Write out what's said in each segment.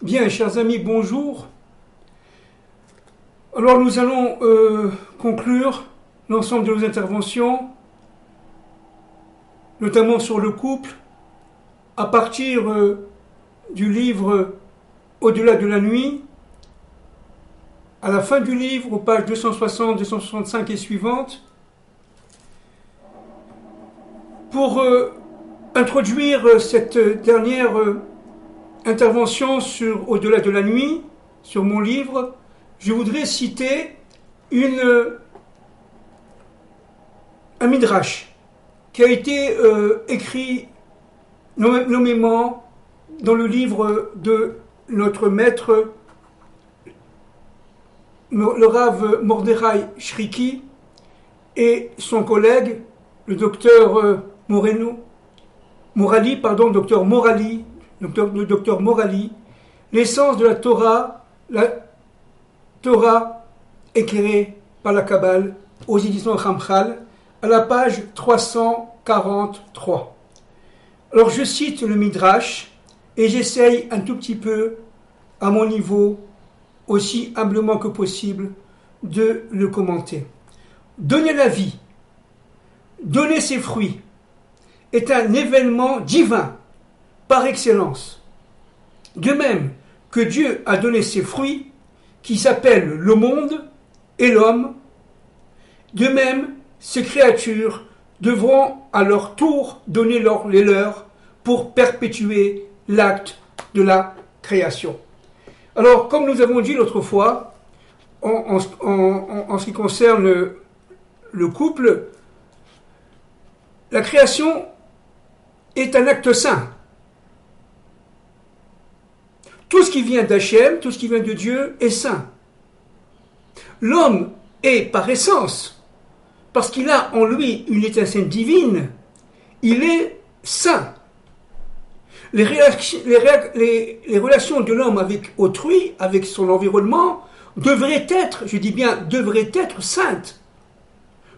Bien, chers amis, bonjour. Alors nous allons conclure l'ensemble de nos interventions, notamment sur le couple, à partir du livre Au-delà de la nuit, à la fin du livre, aux pages 260, 265 et suivantes, pour introduire cette dernière intervention sur Au-delà de la nuit, sur mon livre, je voudrais citer un midrash qui a été écrit nommément dans le livre de notre maître, le Rav Mordechai Shriki, et son collègue, le docteur Morali, le docteur Morali, l'essence de la Torah éclairée par la Kabbale, aux éditions Ramchal, à la page 343. Alors je cite le Midrash et j'essaye un tout petit peu, à mon niveau, aussi humblement que possible, de le commenter. Donner la vie, donner ses fruits, est un événement divin, par excellence. De même que Dieu a donné ses fruits, qui s'appellent le monde et l'homme, de même, ces créatures devront à leur tour donner les leurs pour perpétuer l'acte de la création. Alors, comme nous avons dit l'autre fois, en ce qui concerne le couple, la création est un acte saint. Tout ce qui vient d'Hachem, tout ce qui vient de Dieu est saint. L'homme est par essence, parce qu'il a en lui une étincelle divine, il est saint. Les relations de l'homme avec autrui, avec son environnement, devraient être, je dis bien, devraient être saintes.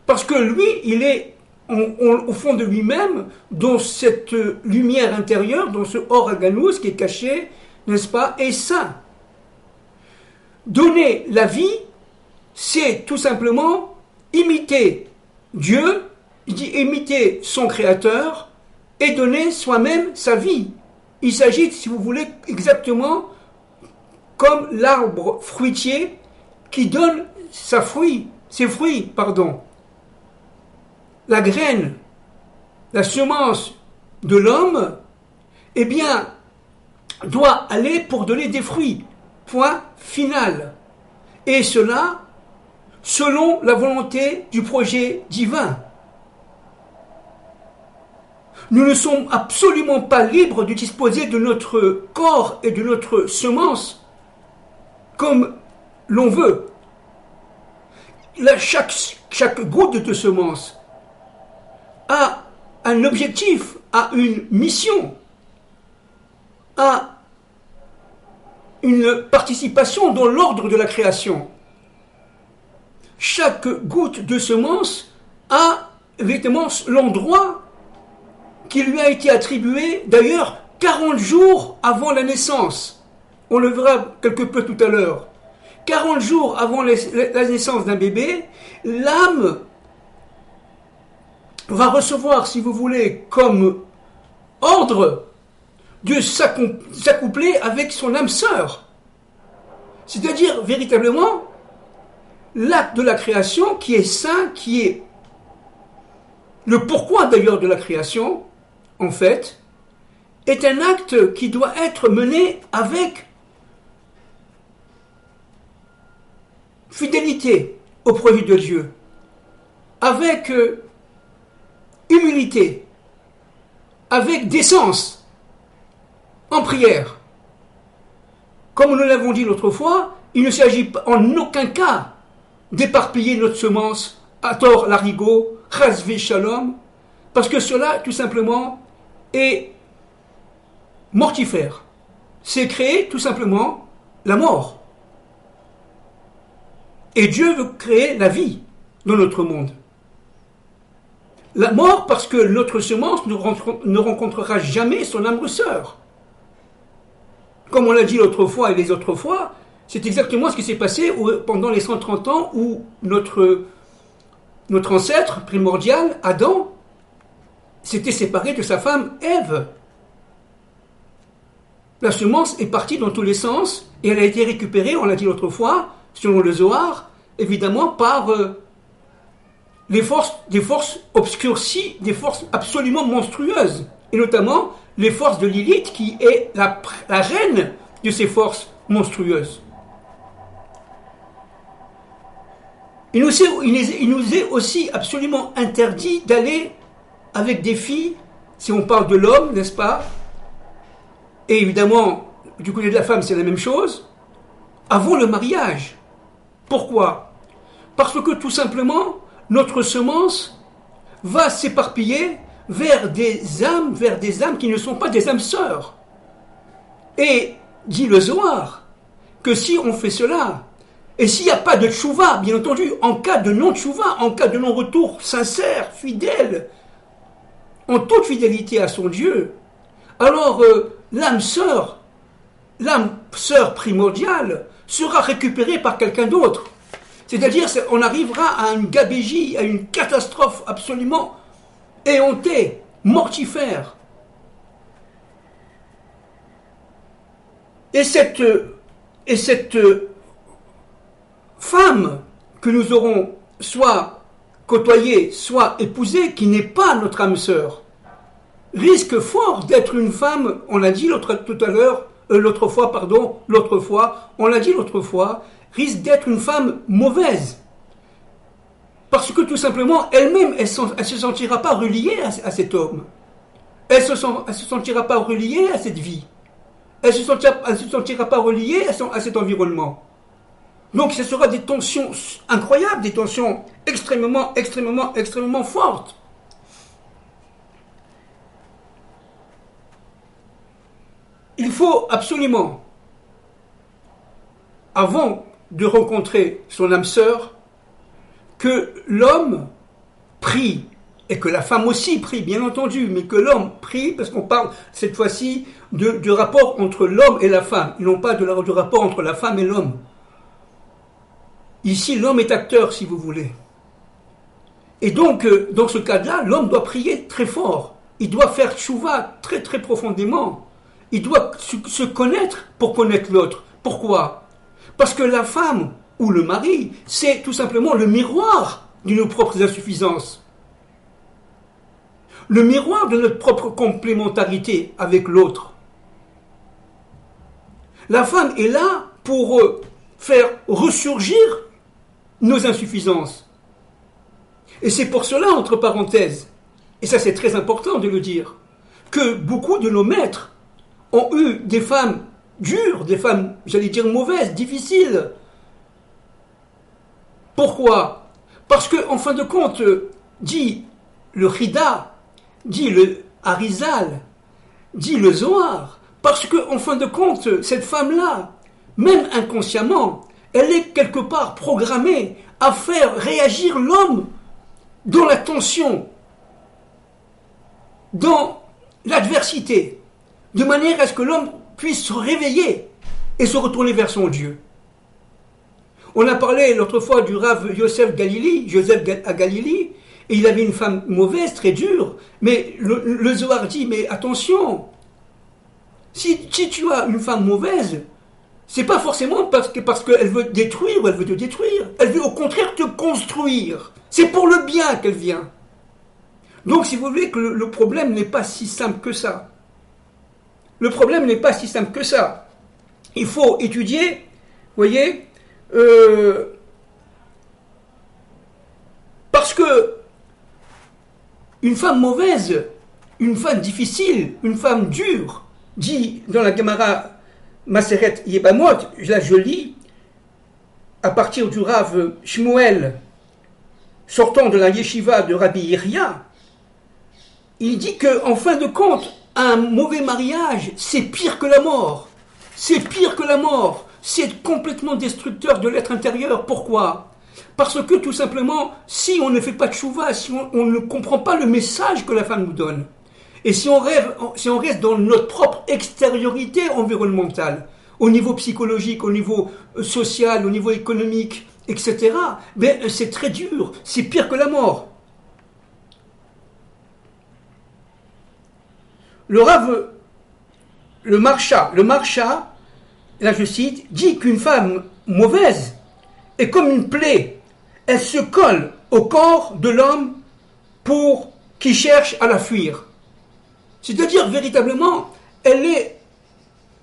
Parce que lui, il est au fond de lui-même, dans cette lumière intérieure, dans ce Or Haganous qui est caché, n'est-ce pas, est saint. Donner la vie, c'est tout simplement imiter Dieu, imiter son Créateur et donner soi-même sa vie. Il s'agit, si vous voulez, exactement comme l'arbre fruitier qui donne ses fruits. La graine, la semence de l'homme, eh bien, doit aller pour donner des fruits. Point final. Et cela, selon la volonté du projet divin. Nous ne sommes absolument pas libres de disposer de notre corps et de notre semence comme l'on veut. Là, chaque goutte de semence a un objectif, a une mission, a une participation dans l'ordre de la création. Chaque goutte de semence a évidemment l'endroit qui lui a été attribué, d'ailleurs, 40 jours avant la naissance. On le verra quelque peu tout à l'heure. 40 jours avant la naissance d'un bébé, l'âme va recevoir, si vous voulez, comme ordre de s'accoupler avec son âme sœur. C'est-à-dire, véritablement, l'acte de la création qui est saint, qui est le pourquoi d'ailleurs de la création, en fait, est un acte qui doit être mené avec fidélité au projet de Dieu, avec humilité, avec décence, en prière. Comme nous l'avons dit l'autre fois, il ne s'agit en aucun cas d'éparpiller notre semence à tort l'arigot, chas shalom, parce que cela, tout simplement, est mortifère. C'est créer, tout simplement, la mort. Et Dieu veut créer la vie dans notre monde. La mort parce que notre semence ne rencontrera jamais son âme sœur. comme on l'a dit l'autre fois et les autres fois, c'est exactement ce qui s'est passé pendant les 130 ans où notre ancêtre primordial, Adam, s'était séparé de sa femme Ève. La semence est partie dans tous les sens et elle a été récupérée, on l'a dit l'autre fois, selon le Zohar, évidemment par des forces obscurcies, des forces absolument monstrueuses, et notamment les forces de Lilith qui est la reine de ces forces monstrueuses. Il nous est aussi absolument interdit d'aller avec des filles, si on parle de l'homme, n'est-ce pas? Et évidemment, du côté de la femme, c'est la même chose, avant le mariage. Pourquoi? Parce que tout simplement, notre semence va s'éparpiller vers des âmes qui ne sont pas des âmes sœurs. Et dit le Zohar que si on fait cela, et s'il n'y a pas de tchouva, bien entendu, en cas de non-tchouva, en cas de non-retour sincère, fidèle, en toute fidélité à son Dieu, alors l'âme sœur primordiale sera récupérée par quelqu'un d'autre. C'est-à-dire on arrivera à une gabégie, à une catastrophe absolument éhontée, mortifère. Et cette femme que nous aurons soit côtoyée, soit épousée, qui n'est pas notre âme sœur, risque fort d'être une femme, on l'a dit l'autre fois, on l'a dit l'autre fois, risque d'être une femme mauvaise. Parce que tout simplement, elle-même, elle ne se sentira pas reliée à cet homme. Elle se sentira pas reliée à cette vie. Elle ne se sentira pas reliée à cet environnement. Donc ce sera des tensions incroyables, des tensions extrêmement fortes. Il faut absolument, avant de rencontrer son âme sœur, que l'homme prie, et que la femme aussi prie, bien entendu, mais que l'homme prie, parce qu'on parle cette fois-ci du rapport entre l'homme et la femme, et non pas du rapport entre la femme et l'homme. Ici, l'homme est acteur, si vous voulez. Et donc, dans ce cas-là, l'homme doit prier très fort. Il doit faire tchouva très très profondément. Il doit se connaître pour connaître l'autre. Pourquoi? Parce que la femme ou le mari, c'est tout simplement le miroir de nos propres insuffisances. Le miroir de notre propre complémentarité avec l'autre. La femme est là pour faire ressurgir nos insuffisances. Et c'est pour cela, entre parenthèses, et ça c'est très important de le dire, que beaucoup de nos maîtres ont eu des femmes dures, des femmes, j'allais dire mauvaises, difficiles. Pourquoi? Parce que, en fin de compte, dit le Chida, dit le Harizal, dit le Zohar, parce que, en fin de compte, cette femme-là, même inconsciemment, elle est quelque part programmée à faire réagir l'homme dans la tension, dans l'adversité, de manière à ce que l'homme puisse se réveiller et se retourner vers son Dieu. On a parlé l'autre fois du Rav Joseph à Galilée, et il avait une femme mauvaise, très dure, mais le Zohar dit, mais attention, si tu as une femme mauvaise, c'est pas forcément parce qu'elle veut détruire ou elle veut te détruire. Elle veut au contraire te construire. C'est pour le bien qu'elle vient. Donc si vous voulez que le problème n'est pas si simple que ça. Le problème n'est pas si simple que ça. Il faut étudier, voyez, parce que une femme mauvaise, une femme difficile, une femme dure, dit dans la Gemara Maseret Yebamot, là je lis, à partir du Rav Shmuel, sortant de la yeshiva de Rabbi Yeria, il dit qu'en fin de compte, un mauvais mariage, c'est pire que la mort. C'est pire que la mort. C'est complètement destructeur de l'être intérieur. Pourquoi? Parce que tout simplement, si on ne fait pas de tchouva, si on ne comprend pas le message que la femme nous donne, Et si si on reste dans notre propre extériorité environnementale, au niveau psychologique, au niveau social, au niveau économique, etc., ben, c'est très dur, c'est pire que la mort. Le Rav, le Marsha, là je cite, dit qu'une femme mauvaise est comme une plaie. Elle se colle au corps de l'homme pour qui cherche à la fuir. C'est-à-dire, véritablement, elle est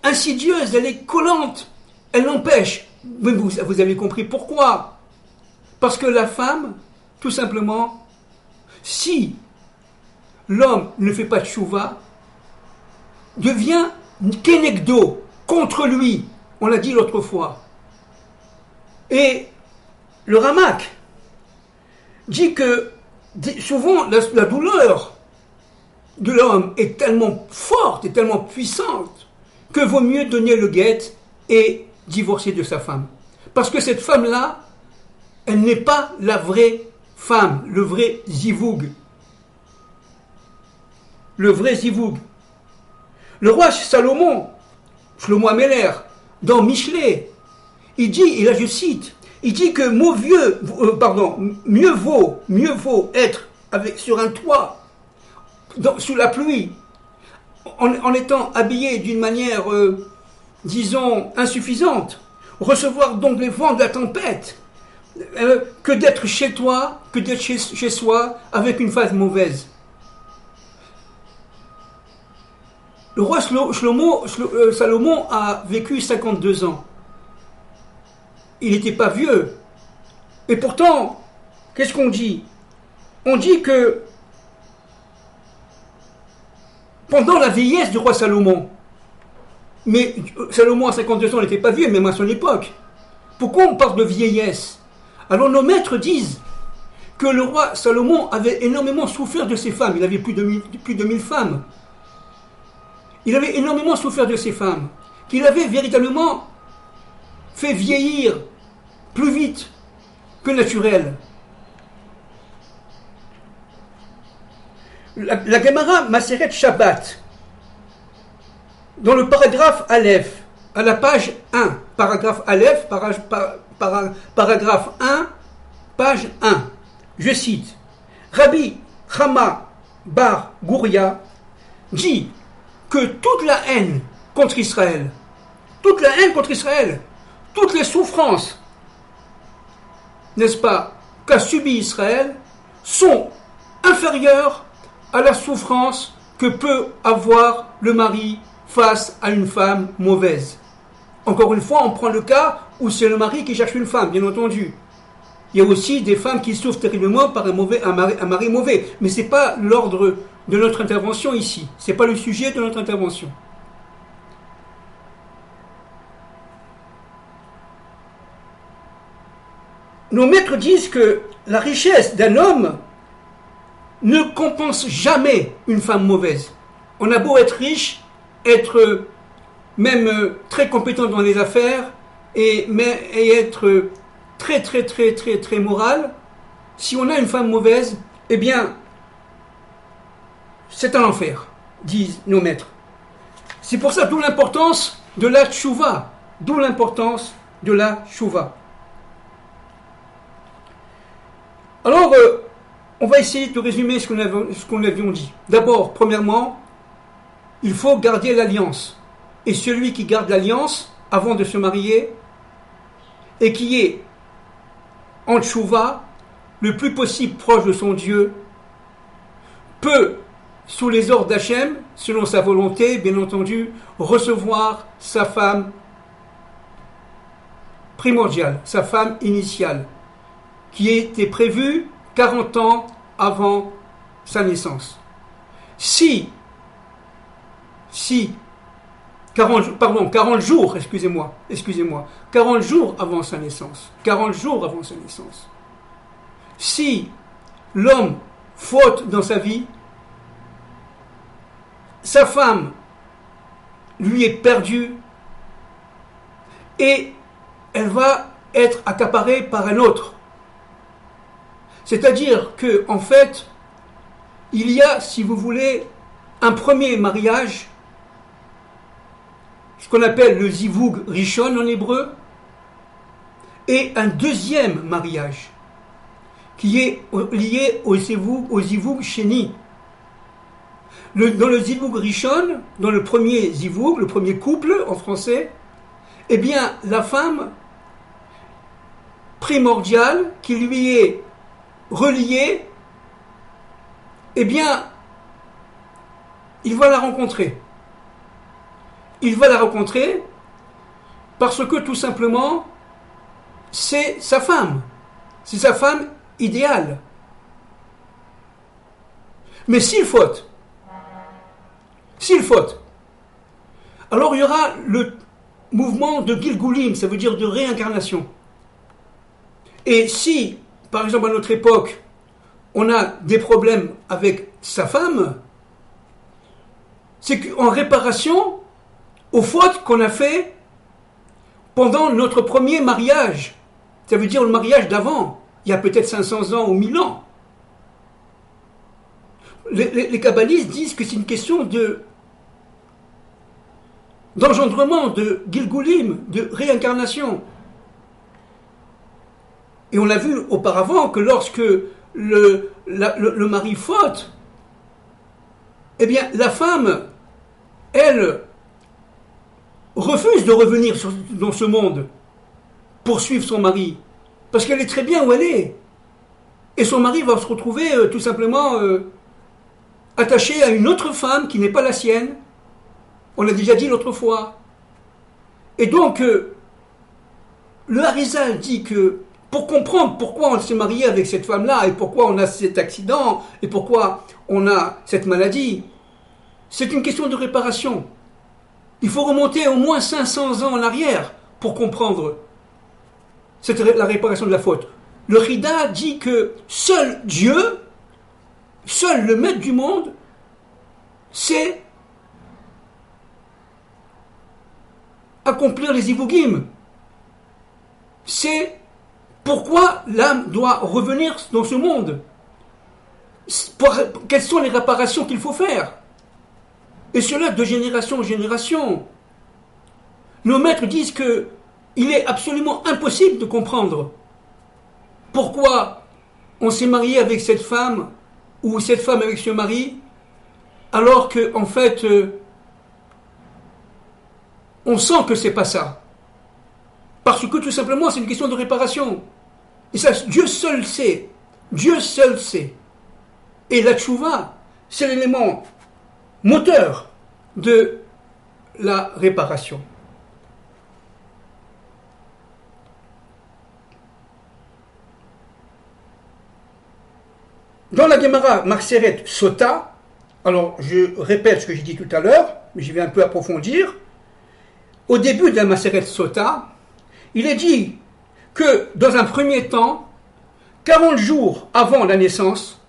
insidieuse, elle est collante, elle l'empêche. Mais vous avez compris pourquoi. Parce que la femme, tout simplement, si l'homme ne fait pas de tchouva, devient kenegdo, contre lui. On l'a dit l'autre fois. Et le Ramak dit que souvent la douleur de l'homme est tellement forte et tellement puissante que vaut mieux donner le guet et divorcer de sa femme. Parce que cette femme-là, elle n'est pas la vraie femme, le vrai zivoug. Le vrai zivoug. Le roi Salomon, Shlomo Ameler, dans Michelet, il dit, et là je cite, il dit que mieux vaut être sur un toit, sous la pluie, en étant habillé d'une manière, disons, insuffisante, recevoir donc les vents de la tempête, que d'être chez toi, que d'être chez soi, avec une phase mauvaise. Le roi Salomon a vécu 52 ans. Il n'était pas vieux. Et pourtant, qu'est-ce qu'on dit? On dit que pendant la vieillesse du roi Salomon, mais Salomon à 52 ans n'était pas vieux, même à son époque. Pourquoi on parle de vieillesse? Alors nos maîtres disent que le roi Salomon avait énormément souffert de ses femmes. Il avait plus de 1000 femmes. Il avait énormément souffert de ses femmes, qu'il avait véritablement fait vieillir plus vite que naturel. La Gemara Maseret Shabbat, dans le paragraphe Aleph, à la page 1, paragraphe Aleph, paragraphe 1, page 1, je cite, Rabbi Chama Bar Gouria dit que toute la haine contre Israël, toutes les souffrances, n'est-ce pas, qu'a subi Israël, sont inférieures à la souffrance que peut avoir le mari face à une femme mauvaise. Encore une fois, on prend le cas où c'est le mari qui cherche une femme, bien entendu. Il y a aussi des femmes qui souffrent terriblement par un mari mauvais, mais ce n'est pas l'ordre de notre intervention ici. Ce n'est pas le sujet de notre intervention. Nos maîtres disent que la richesse d'un homme ne compense jamais une femme mauvaise. On a beau être riche, être même très compétent dans les affaires et être très moral, si on a une femme mauvaise, eh bien, c'est un enfer, disent nos maîtres. C'est pour ça d'où l'importance de la tchouva. D'où l'importance de la tchouva. Alors, on va essayer de résumer ce qu'on avions dit. D'abord, premièrement, il faut garder l'alliance. Et celui qui garde l'alliance avant de se marier et qui est en tchouva, le plus possible proche de son Dieu, peut, sous les ordres d'Hachem, selon sa volonté, bien entendu, recevoir sa femme primordiale, sa femme initiale, qui était prévue 40 ans avant sa naissance. Si 40 jours, excusez-moi, 40 jours avant sa naissance, si l'homme faute dans sa vie, sa femme lui est perdue et elle va être accaparée par un autre. C'est-à-dire que, en fait, il y a, si vous voulez, un premier mariage, ce qu'on appelle le zivug rishon en hébreu, et un deuxième mariage qui est lié au zivug sheni. Dans le zivug rishon, dans le premier zivug, le premier couple en français, eh bien la femme primordiale qui lui est reliée, eh bien il va la rencontrer. Il va la rencontrer parce que tout simplement c'est sa femme. C'est sa femme idéale. Mais s'il faute, alors il y aura le mouvement de Gilgulim, ça veut dire de réincarnation. Et si, par exemple à notre époque, on a des problèmes avec sa femme, c'est qu'en réparation aux fautes qu'on a fait pendant notre premier mariage. Ça veut dire le mariage d'avant, il y a peut-être 500 ans ou 1000 ans. Les kabbalistes disent que c'est une question d'engendrement, de Gilgulim, de réincarnation. Et on l'a vu auparavant que lorsque le mari faute, eh bien la femme, elle, refuse de revenir dans ce monde pour suivre son mari, parce qu'elle est très bien où elle est. Et son mari va se retrouver tout simplement attaché à une autre femme qui n'est pas la sienne. On l'a déjà dit l'autre fois. Et donc, le Harizal dit que pour comprendre pourquoi on s'est marié avec cette femme-là, et pourquoi on a cet accident, et pourquoi on a cette maladie, c'est une question de réparation. Il faut remonter au moins 500 ans en arrière pour comprendre la réparation de la faute. Le Rida dit que seul Dieu, seul le maître du monde, sait accomplir les zivugim. C'est pourquoi l'âme doit revenir dans ce monde. Quelles sont les réparations qu'il faut faire? Et cela de génération en génération. Nos maîtres disent que il est absolument impossible de comprendre pourquoi on s'est marié avec cette femme ou cette femme avec ce mari, alors que en fait on sent que c'est pas ça. Parce que tout simplement c'est une question de réparation. Et ça, Dieu seul sait. Dieu seul sait. Et la tchouva, c'est l'élément moteur de la réparation. Dans la Gemara Marseret Sota, alors je répète ce que j'ai dit tout à l'heure, mais je vais un peu approfondir. Au début de la Marseret Sota, il est dit que dans un premier temps, 40 jours avant la naissance,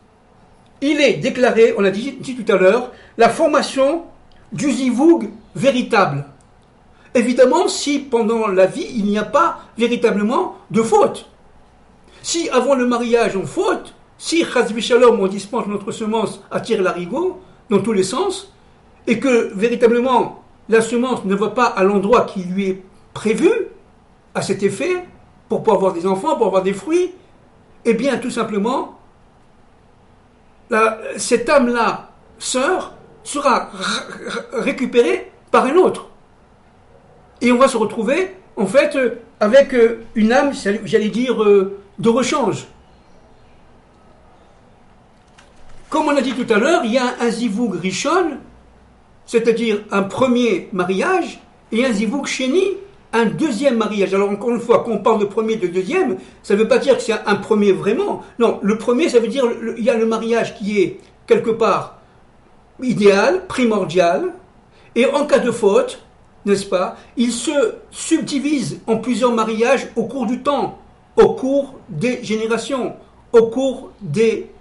il est déclaré, on a dit tout à l'heure, la formation du zivug véritable. Évidemment, si pendant la vie, il n'y a pas véritablement de faute. Si avant le mariage on faute, si chas v'shalom on dispense notre semence à tir larigot, dans tous les sens, et que véritablement la semence ne va pas à l'endroit qui lui est prévu, à cet effet, pour pouvoir avoir des enfants, pour avoir des fruits, eh bien tout simplement, cette âme-là, sœur, sera récupérée par un autre. Et on va se retrouver, en fait, avec une âme, j'allais dire, de rechange. Comme on a dit tout à l'heure, il y a un zivug rishon, c'est-à-dire un premier mariage, et un zivug sheni, un deuxième mariage. Alors encore une fois, quand on parle de premier et de deuxième, ça ne veut pas dire que c'est un premier vraiment. Non, le premier, ça veut dire il y a le mariage qui est quelque part idéal, primordial, et en cas de faute, n'est-ce pas, il se subdivise en plusieurs mariages au cours du temps, au cours des générations, au cours des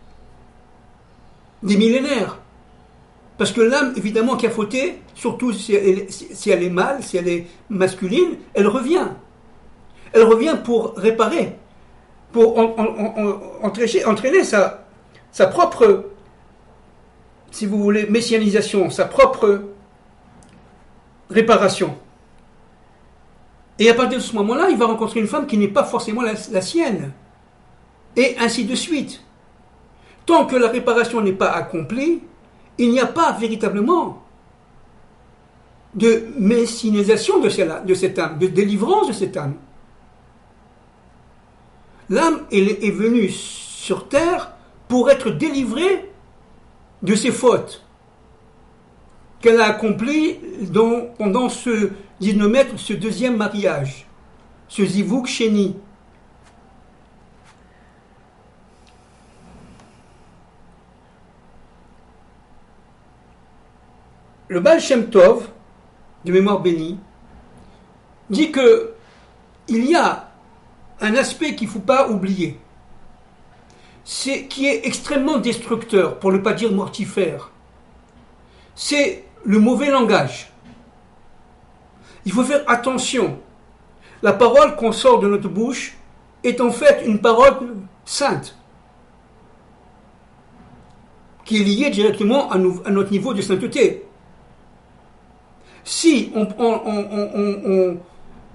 millénaires. Parce que l'âme, évidemment, qui a fauté, surtout si elle est mâle, si elle est masculine, elle revient. Elle revient pour réparer, pour entraîner sa propre si vous voulez, messianisation, sa propre réparation. Et à partir de ce moment-là, il va rencontrer une femme qui n'est pas forcément la sienne. Et ainsi de suite. Tant que la réparation n'est pas accomplie, il n'y a pas véritablement de messianisation de cette âme, de délivrance de cette âme. L'âme est venue sur terre pour être délivrée de ses fautes qu'elle a accomplies pendant ce, disons maître, ce deuxième mariage, ce Zivug Sheni. Le Baal Shem Tov, de mémoire bénie, dit que il y a un aspect qu'il ne faut pas oublier, qui est extrêmement destructeur, pour ne pas dire mortifère. C'est le mauvais langage. Il faut faire attention. La parole qu'on sort de notre bouche est en fait une parole sainte, qui est liée directement à notre niveau de sainteté. Si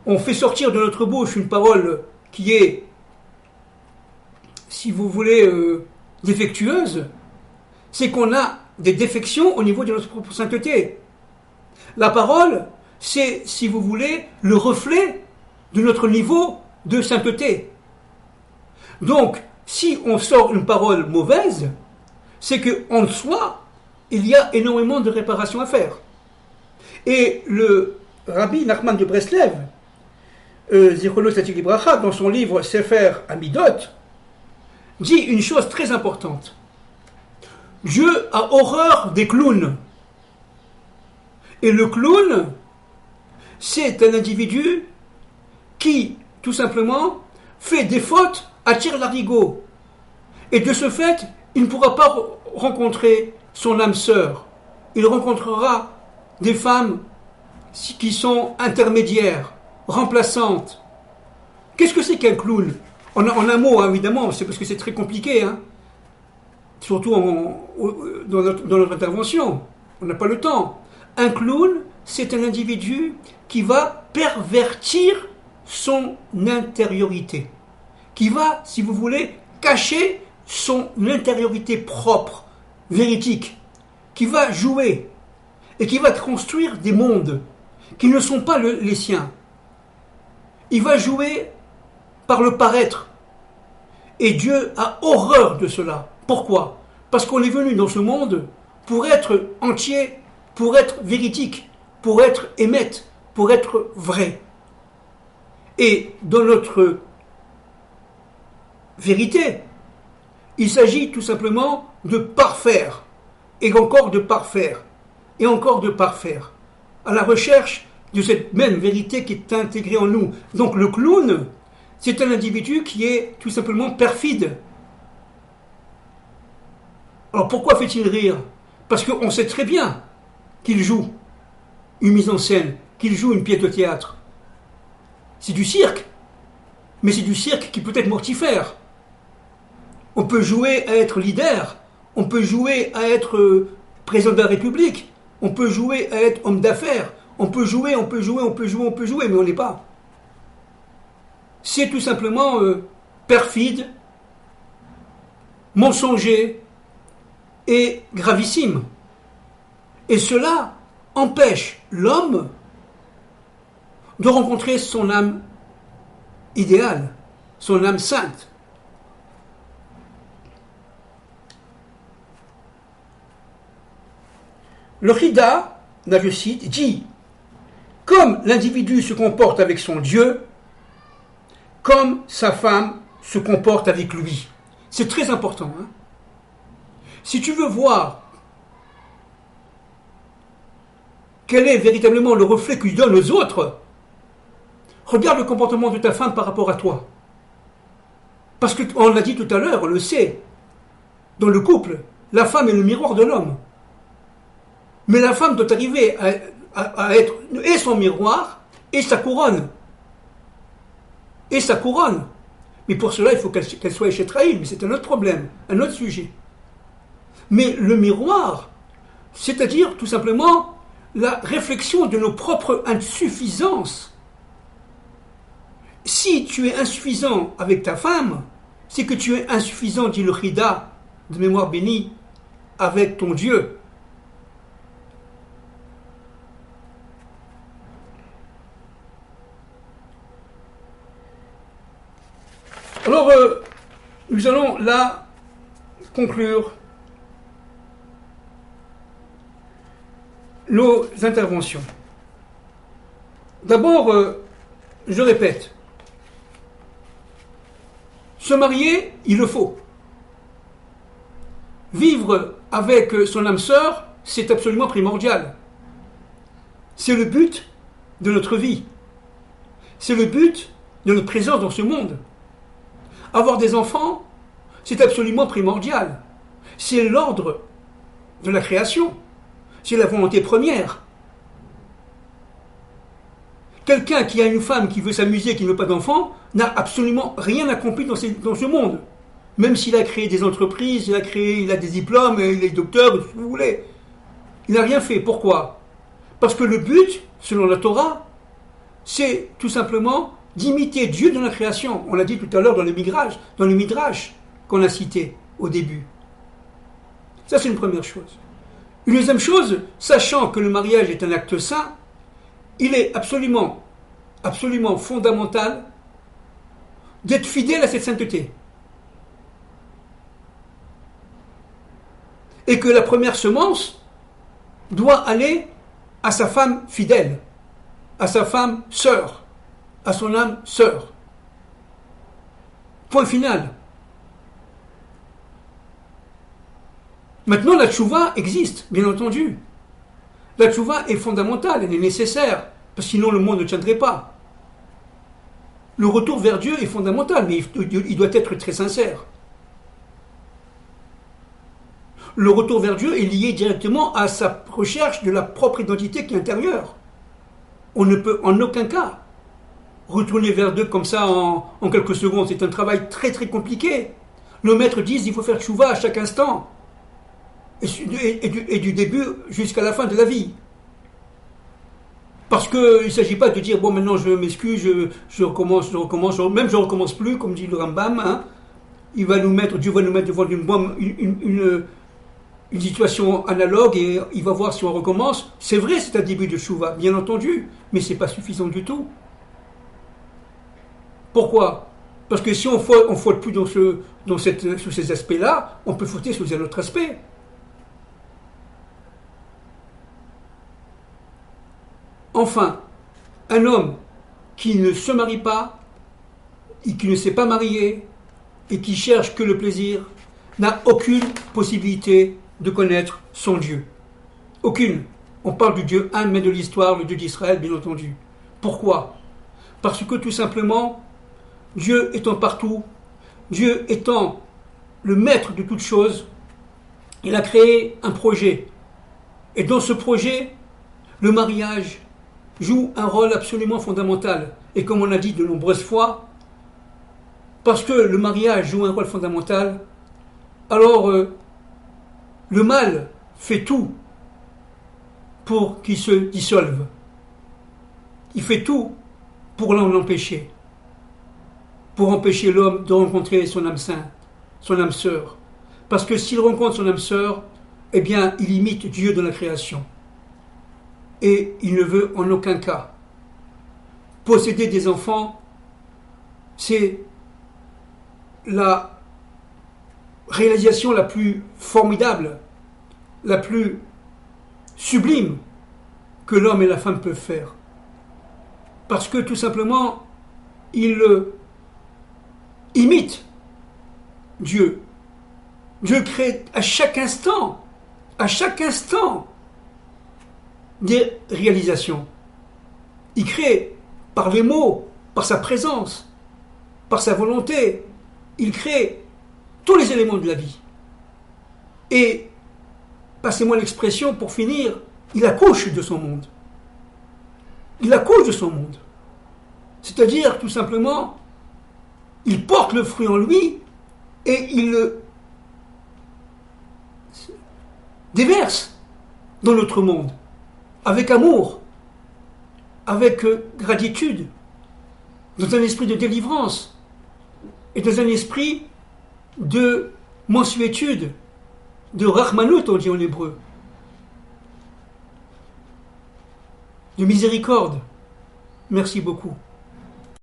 on fait sortir de notre bouche une parole qui est, si vous voulez, défectueuse, c'est qu'on a des défections au niveau de notre propre sainteté. La parole, c'est, si vous voulez, le reflet de notre niveau de sainteté. Donc, si on sort une parole mauvaise, c'est qu'en soi, il y a énormément de réparations à faire. Et le Rabbi Nachman de Breslev, Zichrono Tzadik Libracha, dans son livre Sefer Amidot, dit une chose très importante. Dieu a horreur des clowns. Et le clown, c'est un individu qui, tout simplement, fait des fautes à tire-larigot. Et de ce fait, il ne pourra pas rencontrer son âme sœur. Il rencontrera des femmes qui sont intermédiaires, remplaçantes. Qu'est-ce que c'est qu'un clown? En un mot, hein, évidemment, c'est parce que c'est très compliqué, hein. Surtout dans notre intervention. On n'a pas le temps. Un clown, c'est un individu qui va pervertir son intériorité, qui va, si vous voulez, cacher son intériorité propre, véridique, qui va jouer et qui va construire des mondes qui ne sont pas les siens. Il va jouer par le paraître. Et Dieu a horreur de cela. Pourquoi? Parce qu'on est venu dans ce monde pour être entier, pour être véridique, pour être émette, pour être vrai. Et dans notre vérité, il s'agit tout simplement de parfaire, et encore de parfaire, et encore de parfaire, à la recherche de cette même vérité qui est intégrée en nous. Donc le clown, c'est un individu qui est tout simplement perfide. Alors pourquoi fait-il rire? Parce qu'on sait très bien qu'il joue une mise en scène, qu'il joue une pièce de théâtre. C'est du cirque, mais c'est du cirque qui peut être mortifère. On peut jouer à être leader, on peut jouer à être président de la République, on peut jouer à être homme d'affaires, on peut jouer, mais on n'est pas. C'est tout simplement perfide, mensonger et gravissime. Et cela empêche l'homme de rencontrer son âme idéale, son âme sainte. Le Chida, là je cite, dit « Comme l'individu se comporte avec son Dieu, comme sa femme se comporte avec lui. » C'est très important. Hein? Si tu veux voir quel est véritablement le reflet que tu donnes aux autres, regarde le comportement de ta femme par rapport à toi. Parce qu'on l'a dit tout à l'heure, on le sait, dans le couple, la femme est le miroir de l'homme. Mais la femme doit arriver à être et son miroir et sa couronne. Et sa couronne. Mais pour cela, il faut qu'elle soit échetraïle, mais c'est un autre problème, un autre sujet. Mais le miroir C'est-à-dire, tout simplement, la réflexion de nos propres insuffisances. Si tu es insuffisant avec ta femme, c'est que tu es insuffisant, dit le Chida, de mémoire bénie, avec ton Dieu. Alors, nous allons là conclure nos interventions. D'abord, je répète, se marier, il le faut. Vivre avec son âme sœur, c'est absolument primordial. C'est le but de notre vie. C'est le but de notre présence dans ce monde. Avoir des enfants, c'est absolument primordial. C'est l'ordre de la création. C'est la volonté première. Quelqu'un qui a une femme qui veut s'amuser, qui ne veut pas d'enfants, n'a absolument rien accompli dans ce monde. Même s'il a créé des entreprises, il a des diplômes, il est docteur, ce que vous voulez. Il n'a rien fait. Pourquoi? Parce que le but, selon la Torah, c'est tout simplement d'imiter Dieu dans la création. On l'a dit tout à l'heure dans le Midrash qu'on a cité au début. Ça, c'est une première chose. Une deuxième chose, sachant que le mariage est un acte saint, il est absolument fondamental d'être fidèle à cette sainteté. Et que la première semence doit aller à sa femme fidèle, à sa femme sœur, à son âme sœur. Point final. Maintenant, la tchouva existe, bien entendu. La tchouva est fondamentale, elle est nécessaire, parce que sinon le monde ne tiendrait pas. Le retour vers Dieu est fondamental, mais il doit être très sincère. Le retour vers Dieu est lié directement à sa recherche de la propre identité qui est intérieure. On ne peut en aucun cas retourner vers Dieu comme ça en quelques secondes. C'est un travail très très compliqué. Nos maîtres disent qu'il faut faire tchouva à chaque instant. Et du début jusqu'à la fin de la vie. Parce qu'il ne s'agit pas de dire, bon, maintenant je m'excuse, je recommence, même je ne recommence plus, comme dit le Rambam, hein. Dieu va nous mettre devant une situation analogue et il va voir si on recommence. C'est vrai, c'est un début de Chouva, bien entendu, mais ce n'est pas suffisant du tout. Pourquoi? Parce que si on ne faute plus sous ces aspects-là, on peut fauter sous un autre aspect. Enfin, un homme qui ne se marie pas, et qui ne s'est pas marié, et qui cherche que le plaisir, n'a aucune possibilité de connaître son Dieu. Aucune. On parle du Dieu un, mais de l'histoire, le Dieu d'Israël, bien entendu. Pourquoi? Parce que tout simplement, Dieu étant partout, Dieu étant le maître de toutes choses, il a créé un projet. Et dans ce projet, le mariage joue un rôle absolument fondamental. Et comme on a dit de nombreuses fois, parce que le mariage joue un rôle fondamental, alors le mal fait tout pour qu'il se dissolve. Il fait tout pour l'en empêcher. Pour empêcher l'homme de rencontrer son âme sainte, son âme sœur. Parce que s'il rencontre son âme sœur, eh bien, il imite Dieu dans la création. Et il ne veut en aucun cas posséder des enfants. C'est la réalisation la plus formidable, la plus sublime que l'homme et la femme peuvent faire. Parce que tout simplement, ils imitent Dieu. Dieu crée à chaque instant des réalisations. Il crée par les mots, par sa présence, par sa volonté. Il crée tous les éléments de la vie. Et, passez-moi l'expression pour finir, il accouche de son monde. Il accouche de son monde. C'est-à-dire, tout simplement, il porte le fruit en lui et il le déverse dans notre monde, avec amour, avec gratitude, dans un esprit de délivrance et dans un esprit de mansuétude, de rahmanout, on dit en hébreu, de miséricorde. Merci beaucoup.